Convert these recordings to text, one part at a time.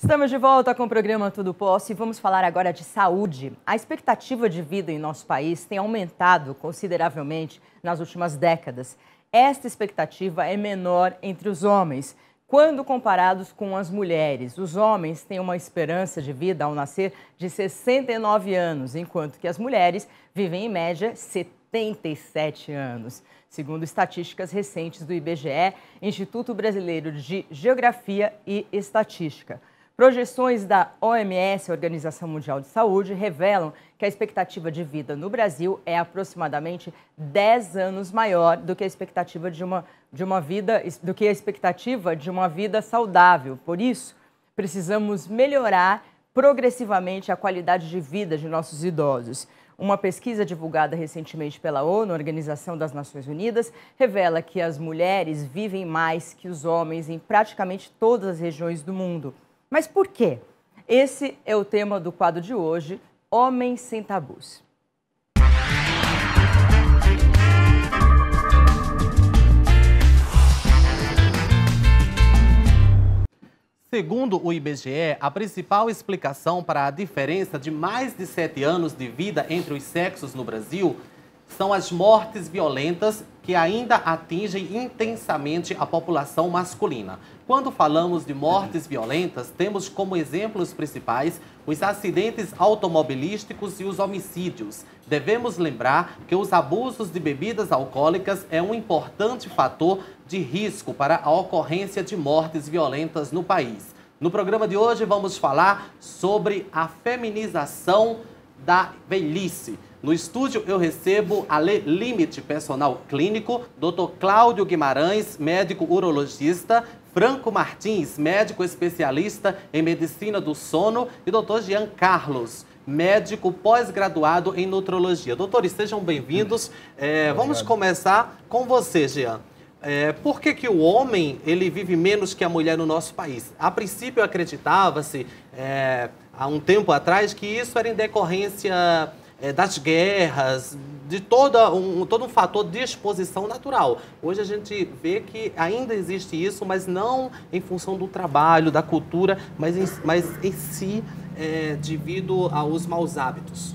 Estamos de volta com o programa Tudo Posso e vamos falar agora de saúde. A expectativa de vida em nosso país tem aumentado consideravelmente nas últimas décadas. Esta expectativa é menor entre os homens, quando comparados com as mulheres. Os homens têm uma esperança de vida ao nascer de 69 anos, enquanto que as mulheres vivem em média 77 anos. Segundo estatísticas recentes do IBGE, Instituto Brasileiro de Geografia e Estatística. Projeções da OMS, Organização Mundial de Saúde, revelam que a expectativa de vida no Brasil é aproximadamente 10 anos maior do que a expectativa de uma vida saudável. Por isso, precisamos melhorar progressivamente a qualidade de vida de nossos idosos. Uma pesquisa divulgada recentemente pela ONU, Organização das Nações Unidas, revela que as mulheres vivem mais que os homens em praticamente todas as regiões do mundo. Mas por quê? Esse é o tema do quadro de hoje, Homens Sem Tabus. Segundo o IBGE, a principal explicação para a diferença de mais de 7 anos de vida entre os sexos no Brasil são as mortes violentas que ainda atingem intensamente a população masculina. Quando falamos de mortes violentas, temos como exemplos principais os acidentes automobilísticos e os homicídios. Devemos lembrar que os abusos de bebidas alcoólicas é um importante fator de risco para a ocorrência de mortes violentas no país. No programa de hoje vamos falar sobre a feminização da velhice. No estúdio eu recebo a Limite Personal Clínico, Dr. Cláudio Guimarães, médico urologista, Franco Martins, médico especialista em medicina do sono, e Dr. Jean Carlos, médico pós-graduado em nutrologia. Doutores, sejam bem-vindos. Vamos começar com você, Jean. Por que o homem ele vive menos que a mulher no nosso país? A princípio acreditava-se, há um tempo atrás, que isso era em decorrência das guerras, de todo um fator de exposição natural. Hoje a gente vê que ainda existe isso, mas não em função do trabalho, da cultura, mas em si devido aos maus hábitos.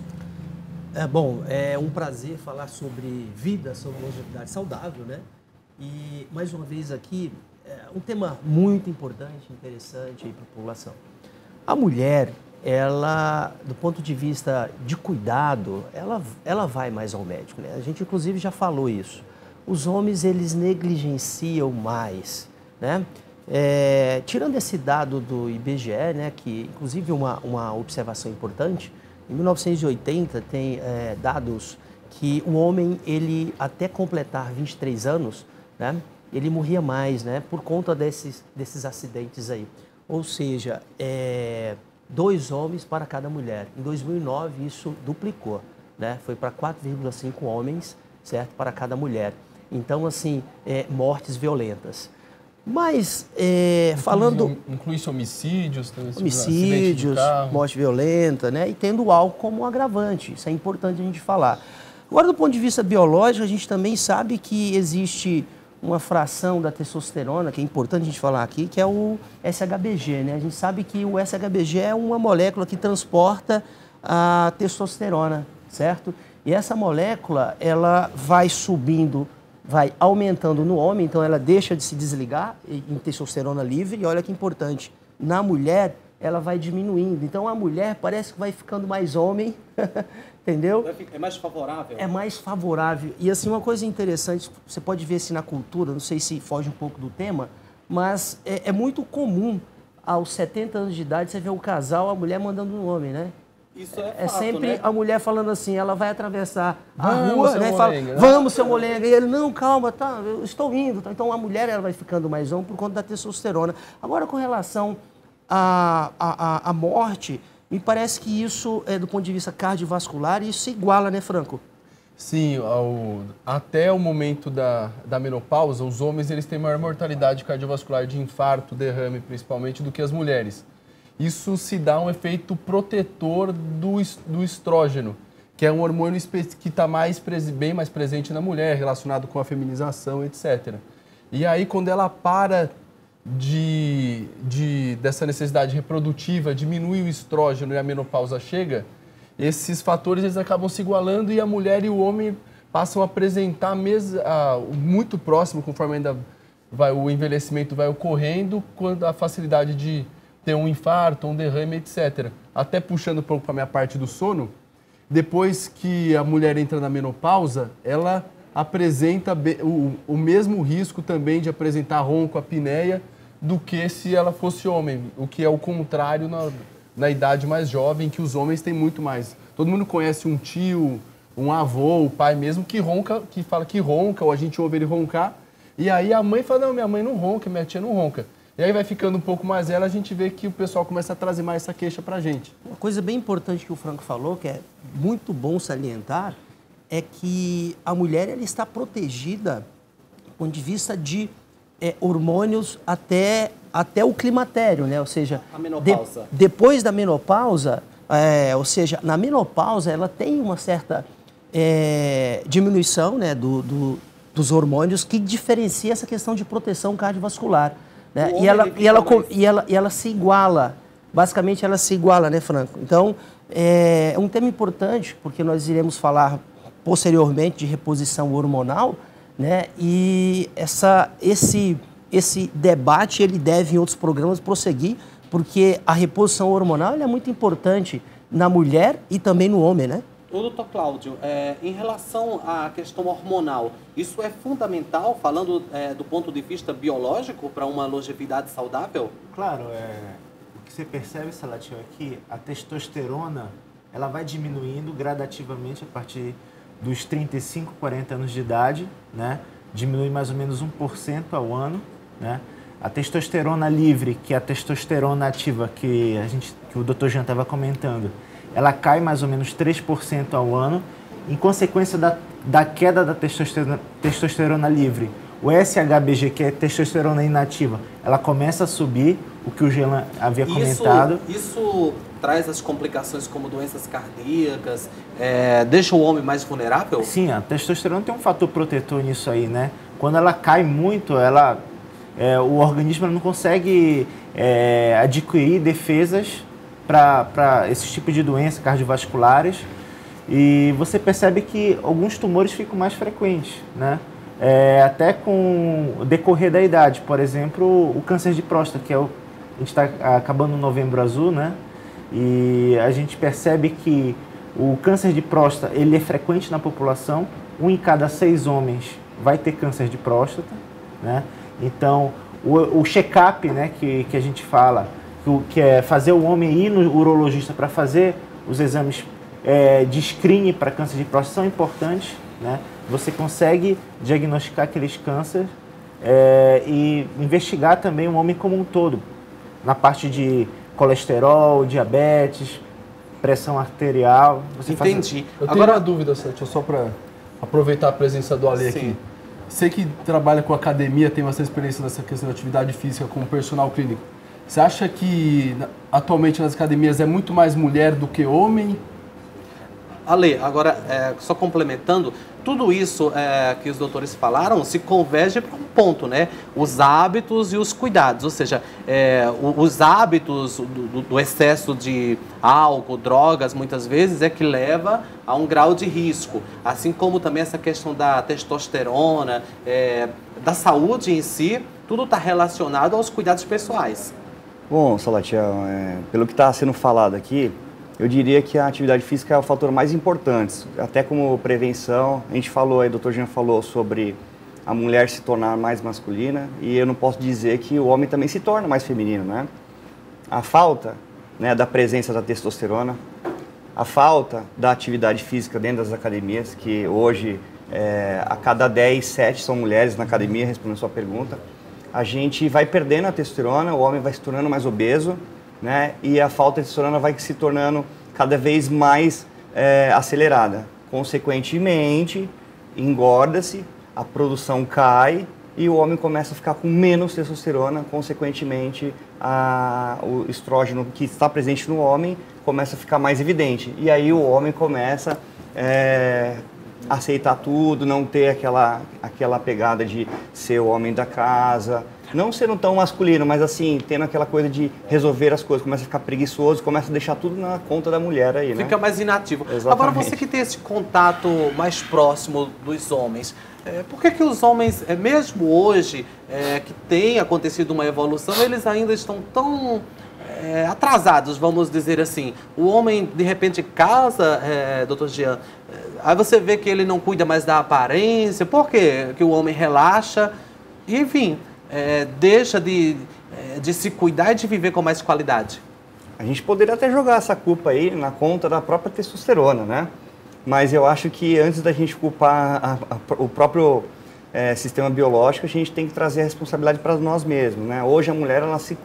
É um prazer falar sobre vida, sobre longevidade saudável, né? E, mais uma vez aqui, um tema muito importante, interessante para a população. A mulher, ela, do ponto de vista de cuidado, ela vai mais ao médico, né? A gente, inclusive, já falou isso. Os homens, eles negligenciam mais, né? Tirando esse dado do IBGE, né, que, inclusive, uma observação importante, em 1980 tem dados que o homem, ele, até completar 23 anos, né, ele morria mais, né, por conta desses acidentes aí. Ou seja, 2 homens para cada mulher. Em 2009, isso duplicou, né? Foi para 4,5 homens, certo, para cada mulher. Então, assim, mortes violentas. Mas, falando... Inclui homicídios, homicídios, morte violenta, né? E tendo o álcool como agravante. Isso é importante a gente falar. Agora, do ponto de vista biológico, a gente também sabe que existe uma fração da testosterona, que é importante a gente falar aqui, que é o SHBG, né? A gente sabe que o SHBG é uma molécula que transporta a testosterona, certo? E essa molécula, ela vai subindo, vai aumentando no homem, então ela deixa de se desligar em testosterona livre, e olha que importante, na mulher, ela vai diminuindo. Então a mulher parece que vai ficando mais homem, entendeu? É mais favorável? É mais favorável. E assim, uma coisa interessante, você pode ver assim na cultura, não sei se foge um pouco do tema, mas é muito comum, aos 70 anos de idade, você vê o casal, a mulher mandando no homem, né? Isso é fato, sempre, né? A mulher falando assim, ela vai atravessar a Vamos, rua, seu né? molenga, Fala, né? vamos, seu molenga. E ele, não, calma, tá, eu estou indo. Tá? Então a mulher, ela vai ficando mais homem por conta da testosterona. Agora, com relação à morte, me parece que isso, do ponto de vista cardiovascular, isso se iguala, né, Franco? Sim, até o momento da menopausa, os homens eles têm maior mortalidade cardiovascular de infarto, derrame, principalmente, do que as mulheres. Isso se dá um efeito protetor do estrógeno, que é um hormônio que está bem mais presente na mulher, relacionado com a feminização, etc. E aí, quando ela para de dessa necessidade reprodutiva, diminui o estrógeno e a menopausa chega, esses fatores eles acabam se igualando e a mulher e o homem passam a apresentar muito próximo, conforme ainda o envelhecimento vai ocorrendo, quando a facilidade de ter um infarto, um derrame, etc. Até puxando um pouco para a minha parte do sono, depois que a mulher entra na menopausa, ela apresenta o mesmo risco também de apresentar ronco, apneia, do que se ela fosse homem, o que é o contrário na idade mais jovem, que os homens têm muito mais. Todo mundo conhece um tio, um avô, o pai mesmo, que ronca, que fala que ronca, ou a gente ouve ele roncar, e aí a mãe fala, não, minha mãe não ronca, minha tia não ronca. E aí vai ficando um pouco mais ela, a gente vê que o pessoal começa a trazer mais essa queixa pra gente. Uma coisa bem importante que o Franco falou, que é muito bom salientar, é que a mulher ela está protegida do ponto de vista de hormônios até o climatério, né? Ou seja, a menopausa. Depois da menopausa, ou seja, na menopausa ela tem uma certa diminuição, né, dos hormônios que diferencia essa questão de proteção cardiovascular, né? E ela se iguala, basicamente ela se iguala, né, Franco? Então, é um tema importante, porque nós iremos falar posteriormente de reposição hormonal, né? E esse debate ele deve em outros programas prosseguir, porque a reposição hormonal é muito importante na mulher e também no homem, né? Ô, doutor Cláudio, em relação à questão hormonal, isso é fundamental, falando do ponto de vista biológico, para uma longevidade saudável? Claro, o que você percebe, Salatiel, é que a testosterona ela vai diminuindo gradativamente a partir dos 35, 40 anos de idade, né? Diminui mais ou menos 1% ao ano, né? A testosterona livre, que é a testosterona ativa que o Dr. Jean estava comentando, ela cai mais ou menos 3% ao ano. Em consequência da queda da testosterona livre, o SHBG, que é testosterona inativa, ela começa a subir, o que o Jean havia comentado. Isso traz as complicações como doenças cardíacas, deixa o homem mais vulnerável? Sim, a testosterona tem um fator protetor nisso aí, né? Quando ela cai muito, o organismo não consegue adquirir defesas para esse tipo de doenças cardiovasculares, e você percebe que alguns tumores ficam mais frequentes, né? Até com o decorrer da idade. Por exemplo, o câncer de próstata, que a gente está acabando o Novembro Azul, né? E a gente percebe que o câncer de próstata ele é frequente na população. 1 em cada 6 homens vai ter câncer de próstata, né? Então, o check-up, né, que a gente fala, que é fazer o homem ir no urologista para fazer os exames de screening para câncer de próstata são importantes, né? Você consegue diagnosticar aqueles cânceres e investigar também o homem como um todo, na parte de colesterol, diabetes, pressão arterial. Entendi. Eu tenho uma dúvida, Santi, só para aproveitar a presença do Ale aqui. Você que trabalha com academia, tem bastante experiência nessa questão de atividade física como personal clínico. Você acha que atualmente nas academias é muito mais mulher do que homem? Ale, agora, só complementando, tudo isso que os doutores falaram se converge para um ponto, né? Os hábitos e os cuidados, ou seja, os hábitos do excesso de álcool, drogas, muitas vezes, é que leva a um grau de risco. Assim como também essa questão da testosterona, da saúde em si, tudo está relacionado aos cuidados pessoais. Bom, Salatiel, pelo que está sendo falado aqui, eu diria que a atividade física é o fator mais importante, até como prevenção. A gente falou aí, o Dr. Jean falou sobre a mulher se tornar mais masculina, e eu não posso dizer que o homem também se torna mais feminino, né? A falta, né, da presença da testosterona, a falta da atividade física dentro das academias, que hoje a cada 10, 7 são mulheres na academia, respondendo a sua pergunta, a gente vai perdendo a testosterona, o homem vai se tornando mais obeso, né? E a falta de testosterona vai se tornando cada vez mais acelerada. Consequentemente, engorda-se, a produção cai e o homem começa a ficar com menos testosterona. Consequentemente, o estrógeno que está presente no homem começa a ficar mais evidente. E aí o homem começa a aceitar tudo, não ter aquela pegada de ser o homem da casa. não sendo tão masculino, mas assim, tendo aquela coisa de resolver as coisas, começa a ficar preguiçoso, começa a deixar tudo na conta da mulher aí, né? Fica mais inativo. Exatamente. Agora, você que tem esse contato mais próximo dos homens, por que os homens, mesmo hoje, que tem acontecido uma evolução, eles ainda estão tão atrasados, vamos dizer assim? O homem, de repente, casa, doutor Jean, aí você vê que ele não cuida mais da aparência. Por quê? Que o homem relaxa e, enfim, deixa de se cuidar e de viver com mais qualidade. A gente poderia até jogar essa culpa aí na conta da própria testosterona, né? Mas eu acho que antes da gente culpar o próprio sistema biológico, a gente tem que trazer a responsabilidade para nós mesmos, né? Hoje a mulher,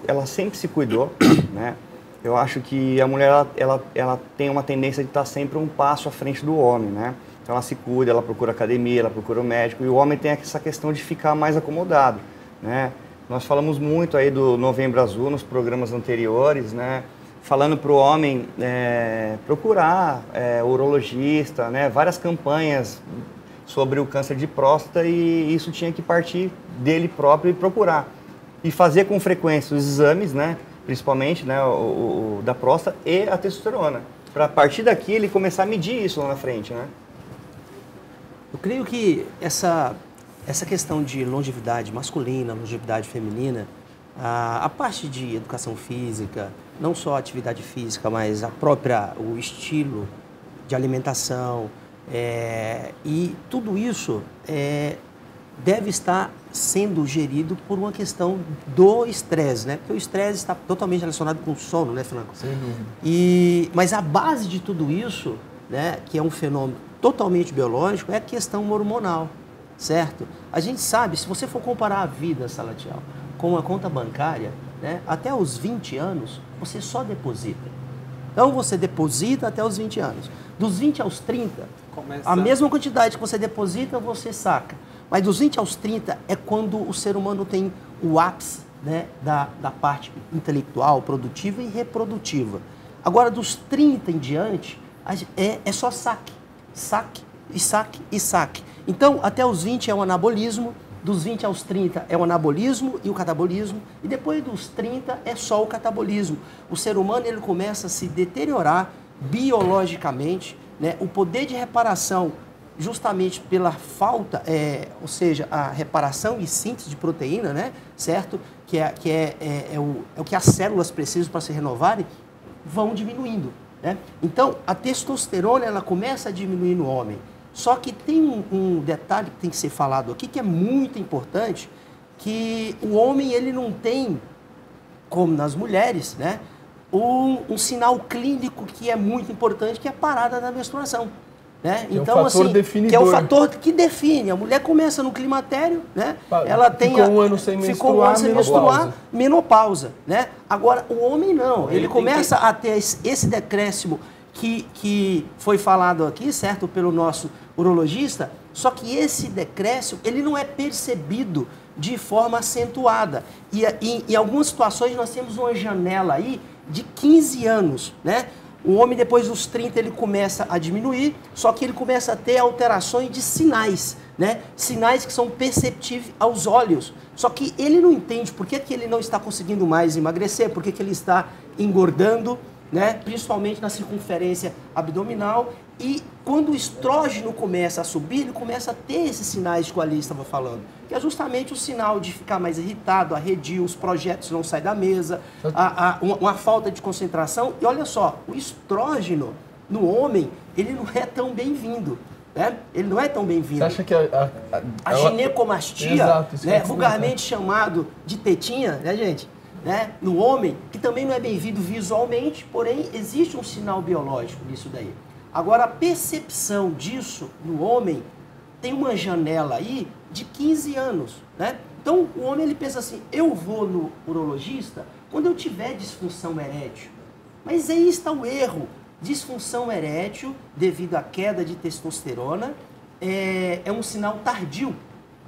ela sempre se cuidou, né? Eu acho que a mulher, ela tem uma tendência de estar sempre um passo à frente do homem, né? Então ela se cuida, ela procura academia, ela procura o médico, e o homem tem essa questão de ficar mais acomodado, né? Nós falamos muito aí do Novembro Azul nos programas anteriores, né? Falando para o homem procurar urologista, né? Várias campanhas sobre o câncer de próstata, e isso tinha que partir dele próprio e procurar. E fazer com frequência os exames, né? Principalmente, né? o da próstata e a testosterona. Para a partir daqui ele começar a medir isso lá na frente, né? Eu creio que essa questão de longevidade masculina, longevidade feminina, a parte de educação física, não só a atividade física, mas o estilo de alimentação, e tudo isso deve estar sendo gerido por uma questão do estresse, né? Porque o estresse está totalmente relacionado com o sono, né, Franco? Sem dúvida. Mas a base de tudo isso, né, que é um fenômeno totalmente biológico, é a questão hormonal, certo? A gente sabe, se você for comparar a vida, Salatiel, com a conta bancária, né, até os 20 anos, você só deposita. Então, você deposita até os 20 anos. Dos 20 aos 30, a mesma quantidade que você deposita, você saca. Mas dos 20 aos 30 é quando o ser humano tem o ápice, né, da parte intelectual, produtiva e reprodutiva. Agora, dos 30 em diante, é só saque. Saque, e saque, e saque. Então, até os 20 é o anabolismo, dos 20 aos 30 é o anabolismo e o catabolismo, e depois dos 30 é só o catabolismo. O ser humano, ele começa a se deteriorar biologicamente, né? O poder de reparação, justamente pela falta, ou seja, a reparação e síntese de proteína, né? Certo? Que é o que as células precisam para se renovarem, vão diminuindo, né? Então, a testosterona, ela começa a diminuir no homem. Só que tem um detalhe que tem que ser falado aqui, que é muito importante, que o homem, ele não tem, como nas mulheres, né, um sinal clínico que é muito importante, que é a parada da menstruação, né? Que então, é o fator assim, definidor. que é o fator que define. A mulher começa no climatério, né? Ela tem ficou um ano sem menstruar, menopausa, né? Agora, o homem não. Ele começa a ter esse decréscimo que foi falado aqui, certo, pelo nosso urologista, só que esse decréscimo, ele não é percebido de forma acentuada. E em algumas situações nós temos uma janela aí de 15 anos, né? O homem, depois dos 30, ele começa a diminuir, só que ele começa a ter alterações de sinais, né? Sinais que são perceptíveis aos olhos. Só que ele não entende por que ele não está conseguindo mais emagrecer, por que ele está engordando, né? Principalmente na circunferência abdominal. E quando o estrógeno começa a subir, ele começa a ter esses sinais que o Ali estava falando, que é justamente o sinal de ficar mais irritado, arredio, os projetos não saem da mesa, uma falta de concentração. E olha só, o estrógeno no homem, ele não é tão bem-vindo, né? Ele não é tão bem-vindo. Você acha que a ginecomastia, exato, né, vulgarmente chamado de tetinha, né, gente? Né, no homem, que também não é bem-vindo visualmente, porém existe um sinal biológico nisso daí. Agora, a percepção disso no homem tem uma janela aí de 15 anos, né? Então, o homem, ele pensa assim, eu vou no urologista quando eu tiver disfunção erétil. Mas aí está o erro. Disfunção erétil, devido à queda de testosterona, é um sinal tardio,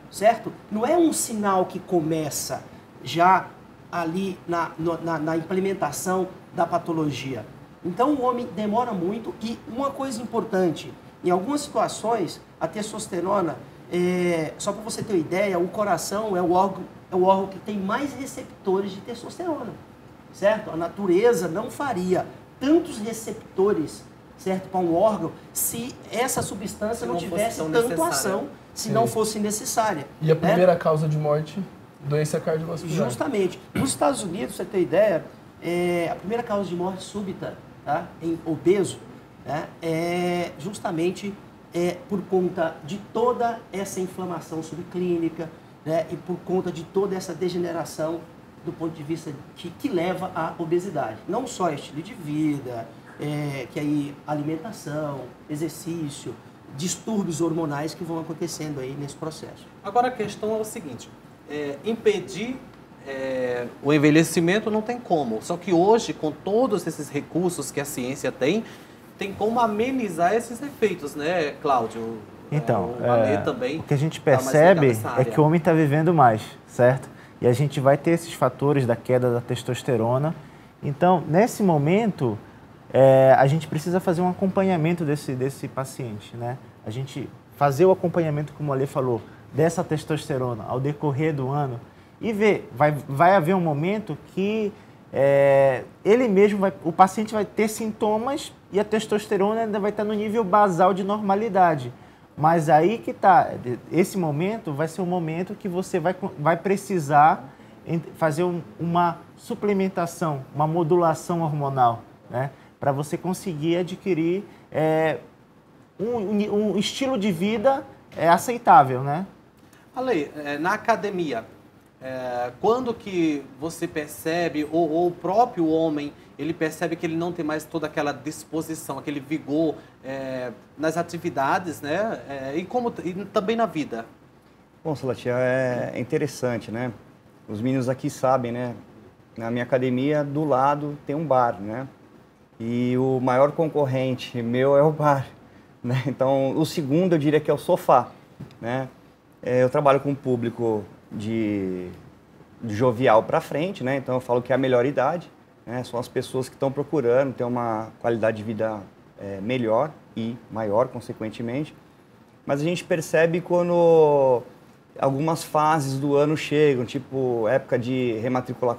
certo? Não é um sinal que começa já ali na implementação da patologia. Então, o homem demora muito. E uma coisa importante, em algumas situações, a testosterona, só para você ter uma ideia, o coração é o órgão que tem mais receptores de testosterona, certo? A natureza não faria tantos receptores, certo, para um órgão se essa substância não tivesse tanto ação, se não fosse necessária. E a primeira causa de morte, doença cardiovascular. Justamente. Nos Estados Unidos, pra você ter ideia, a primeira causa de morte súbita, tá, em obeso, né, é justamente por conta de toda essa inflamação subclínica, né, e por conta de toda essa degeneração do ponto de vista que leva à obesidade. Não só estilo de vida, que aí alimentação, exercício, distúrbios hormonais que vão acontecendo aí nesse processo. Agora a questão é o seguinte, impedir o envelhecimento não tem como, só que hoje, com todos esses recursos que a ciência tem como amenizar esses efeitos, né, Cláudio? Então, o Alê também o que a gente tá mais percebe ligado nessa é área. que o homem está vivendo mais, certo? E a gente vai ter esses fatores da queda da testosterona. Então, nesse momento, a gente precisa fazer um acompanhamento desse paciente, né? A gente fazer o acompanhamento, como o Alê falou, dessa testosterona ao decorrer do ano e ver, vai haver um momento que ele mesmo, o paciente vai ter sintomas e a testosterona ainda vai estar no nível basal de normalidade. Mas aí que está, esse momento vai ser o momento que você vai precisar fazer uma suplementação, uma modulação hormonal, né? Para você conseguir adquirir um estilo de vida aceitável, né? Ale, na academia, quando que você percebe, ou o próprio homem, ele percebe que ele não tem mais toda aquela disposição, aquele vigor nas atividades, né? E também na vida? Bom, Salatia, é interessante, né? Os meninos aqui sabem, né? Na minha academia, do lado, tem um bar, né? E o maior concorrente meu é o bar, né? Então, o segundo eu diria que é o sofá, né? Eu trabalho com um público de jovial para frente, né? Então eu falo que é a melhor idade, né? São as pessoas que estão procurando ter uma qualidade de vida melhor e maior, consequentemente. Mas a gente percebe quando algumas fases do ano chegam, tipo época de rematricular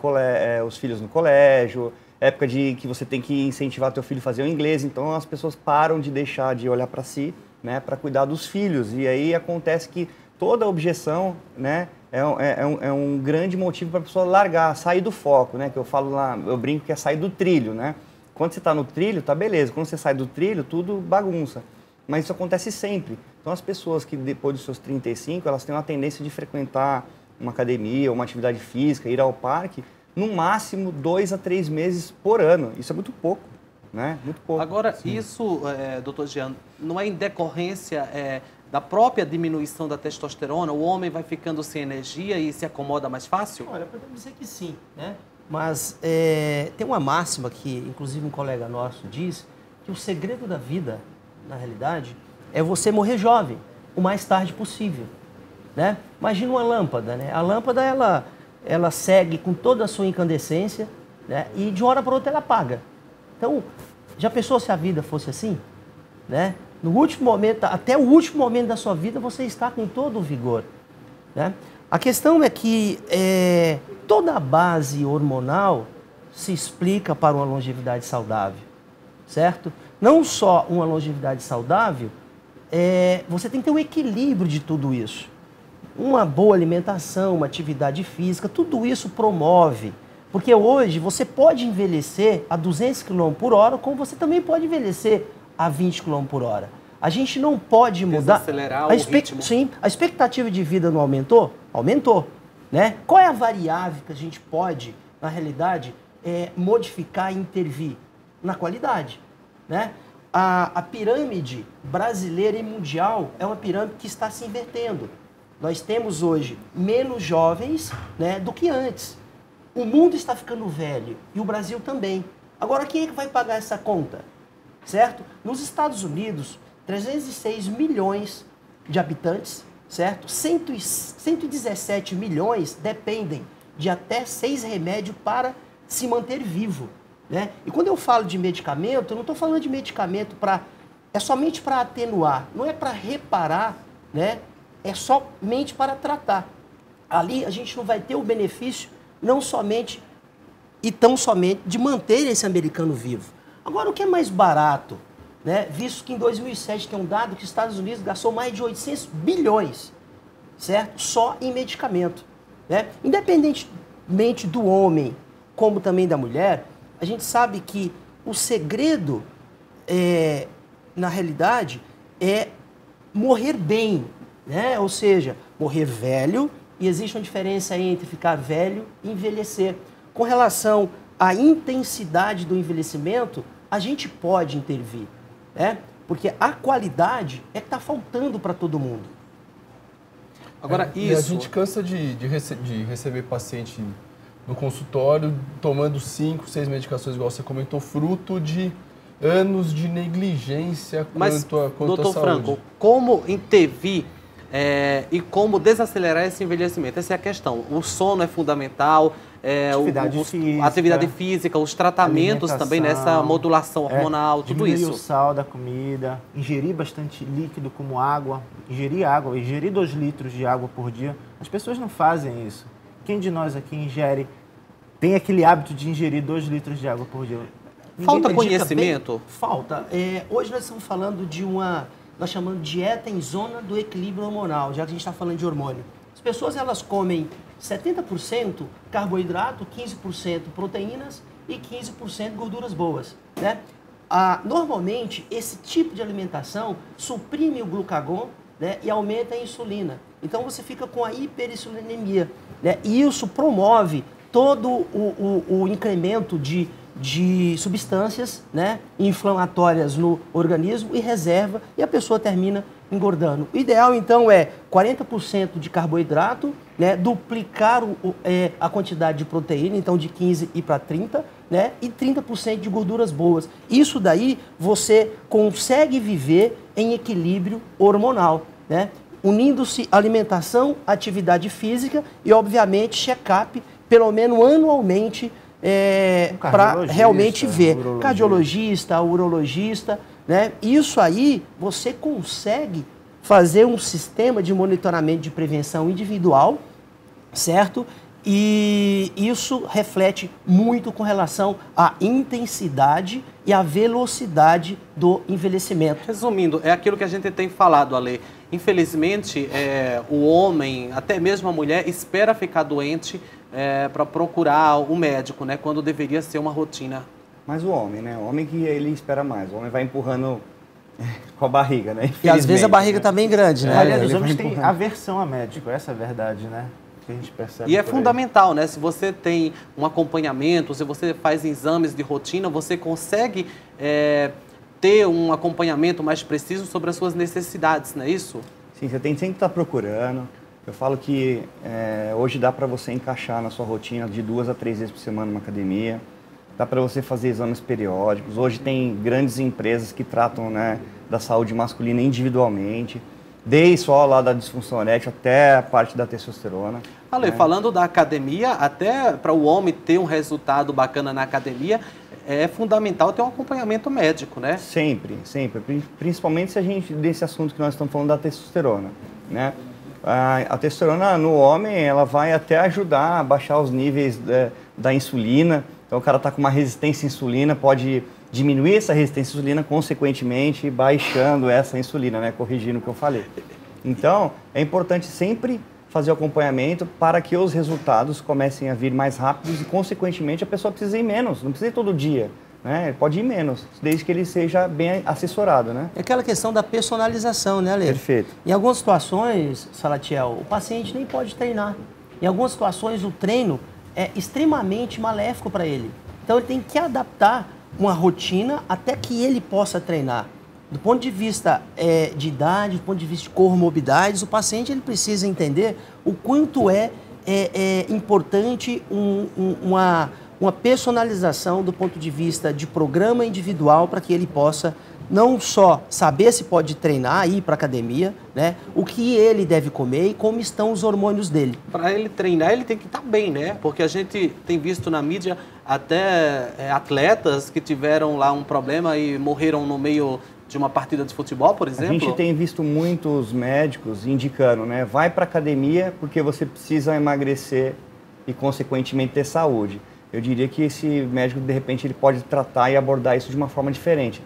os filhos no colégio, época de que você tem que incentivar teu filho a fazer o inglês, então as pessoas param de deixar de olhar para si, né, para cuidar dos filhos. E aí acontece que toda objeção, né, é um grande motivo para a pessoa largar, sair do foco, né, que eu falo lá, eu brinco que é sair do trilho, né. Quando você está no trilho, tá beleza, quando você sai do trilho, tudo bagunça. Mas isso acontece sempre. Então as pessoas que depois dos seus 35, elas têm uma tendência de frequentar uma academia, uma atividade física, ir ao parque, no máximo 2 a 3 meses por ano. Isso é muito pouco, né? Muito pouco. Agora, isso, doutor Jean, não é em decorrência da própria diminuição da testosterona? O homem vai ficando sem energia e se acomoda mais fácil? Olha, podemos dizer que sim, né? Mas tem uma máxima que, inclusive, um colega nosso diz, que o segredo da vida, na realidade, é você morrer jovem, o mais tarde possível, né? Imagina uma lâmpada, né? A lâmpada, ela segue com toda a sua incandescência, né? E de uma hora para outra ela apaga. Então, já pensou se a vida fosse assim, né? No último momento, até o último momento da sua vida, você está com todo o vigor, né? A questão é que toda a base hormonal se explica para uma longevidade saudável, certo? Não só uma longevidade saudável, você tem que ter um equilíbrio de tudo isso. Uma boa alimentação, uma atividade física, tudo isso promove. Porque hoje você pode envelhecer a 200 km por hora, como você também pode envelhecer a 20 km por hora. A gente não pode mudar. Desacelerar o ritmo. Sim, a expectativa de vida não aumentou? Aumentou, né? Qual é a variável que a gente pode, na realidade, modificar e intervir? Na qualidade, né? A pirâmide brasileira e mundial é uma pirâmide que está se invertendo. Nós temos hoje menos jovens, né, do que antes. O mundo está ficando velho e o Brasil também. Agora, quem é que vai pagar essa conta? Certo? Nos Estados Unidos, 306 milhões de habitantes, certo? 117 milhões dependem de até 6 remédios para se manter vivo, né? E quando eu falo de medicamento, eu não estou falando de medicamento somente para atenuar, não é para reparar, né, é somente para tratar. Ali a gente não vai ter o benefício, não somente e tão somente de manter esse americano vivo. Agora, o que é mais barato, né? Visto que em 2007 tem um dado que os Estados Unidos gastou mais de 800 bilhões, certo? Só em medicamento, né? Independentemente do homem, como também da mulher, a gente sabe que o segredo, na realidade, é morrer bem, né? Ou seja, morrer velho, e existe uma diferença entre ficar velho e envelhecer. Com relação à intensidade do envelhecimento, a gente pode intervir, né? Porque a qualidade é que está faltando para todo mundo. Agora, E a gente cansa de receber paciente no consultório tomando 5, 6 medicações, igual você comentou, fruto de anos de negligência quanto à doutor saúde. Franco, como intervir e como desacelerar esse envelhecimento? Essa é a questão. O sono é fundamental, atividade física, os tratamentos também nessa modulação hormonal, tudo isso. Diminuir o sal da comida, ingerir bastante líquido como água, ingerir 2 litros de água por dia. As pessoas não fazem isso. Quem de nós aqui tem aquele hábito de ingerir 2 litros de água por dia? Falta conhecimento? Falta. Hoje nós estamos falando de nós chamamos de dieta em zona do equilíbrio hormonal, já que a gente está falando de hormônio. As pessoas, elas comem 70% carboidrato, 15% proteínas e 15% gorduras boas, né? Normalmente, esse tipo de alimentação suprime o glucagon, né, e aumenta a insulina. Então, você fica com a hiperinsulinemia, né? E isso promove todo o incremento de substâncias, né, inflamatórias no organismo e reserva, e a pessoa termina engordando. O ideal, então, é 40% de carboidrato, né, duplicar a quantidade de proteína, então de 15 e para 30, né, e 30% de gorduras boas. Isso daí você consegue viver em equilíbrio hormonal, né, unindo-se alimentação, atividade física e, obviamente, check-up, pelo menos anualmente, para realmente ver. Cardiologista, urologista, né? Isso aí você consegue fazer um sistema de monitoramento de prevenção individual, certo? E isso reflete muito com relação à intensidade e à velocidade do envelhecimento. Resumindo, é aquilo que a gente tem falado, Ale. Infelizmente, o homem, até mesmo a mulher, espera ficar doente para procurar o médico, né? Quando deveria ser uma rotina. Mas o homem, né? O homem que ele espera mais. O homem vai empurrando com a barriga, né? E às vezes a barriga está bem grande, né? A maioria dos homens tem aversão a médico, essa é a verdade, né? Que a gente percebe. E é fundamental, né? Se você tem um acompanhamento, se você faz exames de rotina, você consegue ter um acompanhamento mais preciso sobre as suas necessidades, não é isso? Sim, você tem sempre que estar procurando. Eu falo que hoje dá para você encaixar na sua rotina de 2 a 3 vezes por semana uma academia. Dá para você fazer exames periódicos. Hoje tem grandes empresas que tratam, né, da saúde masculina individualmente, desde só lá da disfunção erétil até a parte da testosterona. Ale, falando da academia, até para o homem ter um resultado bacana na academia, é fundamental ter um acompanhamento médico, né? Sempre, sempre. Principalmente se a gente, desse assunto que nós estamos falando da testosterona, né? A testosterona no homem, ela vai até ajudar a baixar os níveis da insulina. Então, o cara está com uma resistência à insulina, pode diminuir essa resistência à insulina, consequentemente, baixando essa insulina, né? Corrigindo o que eu falei. Então, é importante sempre fazer o acompanhamento para que os resultados comecem a vir mais rápidos e, consequentemente, a pessoa precisa ir menos, não precisa ir todo dia, né? Pode ir menos, desde que ele seja bem assessorado, né? É aquela questão da personalização, né, Ale? Perfeito. Em algumas situações, Salatiel, o paciente nem pode treinar. Em algumas situações, o treino é extremamente maléfico para ele. Então, ele tem que adaptar uma rotina até que ele possa treinar. Do ponto de vista de idade, do ponto de vista de comorbidades, o paciente ele precisa entender o quanto é importante uma personalização do ponto de vista de programa individual para que ele possa não só saber se pode treinar, ir para a academia, né? O que ele deve comer e como estão os hormônios dele. Para ele treinar, ele tem que estar bem, né? Porque a gente tem visto na mídia até atletas que tiveram lá um problema e morreram no meio de uma partida de futebol, por exemplo? A gente tem visto muitos médicos indicando, né? Vai para academia porque você precisa emagrecer e, consequentemente, ter saúde. Eu diria que esse médico, de repente, ele pode tratar e abordar isso de uma forma diferente.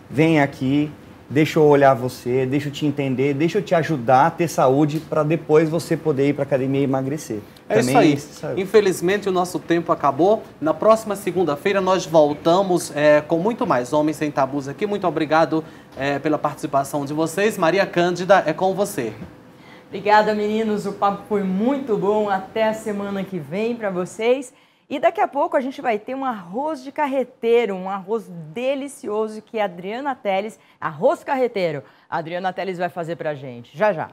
Vem aqui, deixa eu olhar você, deixa eu te entender, deixa eu te ajudar a ter saúde para depois você poder ir para a academia e emagrecer. É também isso aí. Infelizmente, o nosso tempo acabou. Na próxima segunda-feira, nós voltamos com muito mais Homens Sem Tabus aqui. Muito obrigado pela participação de vocês. Maria Cândida, é com você. Obrigada, meninos. O papo foi muito bom. Até a semana que vem para vocês. E daqui a pouco a gente vai ter um arroz de carreteiro, um arroz delicioso que a Adriana Teles, arroz carreteiro, a Adriana Teles vai fazer pra gente. Já, já.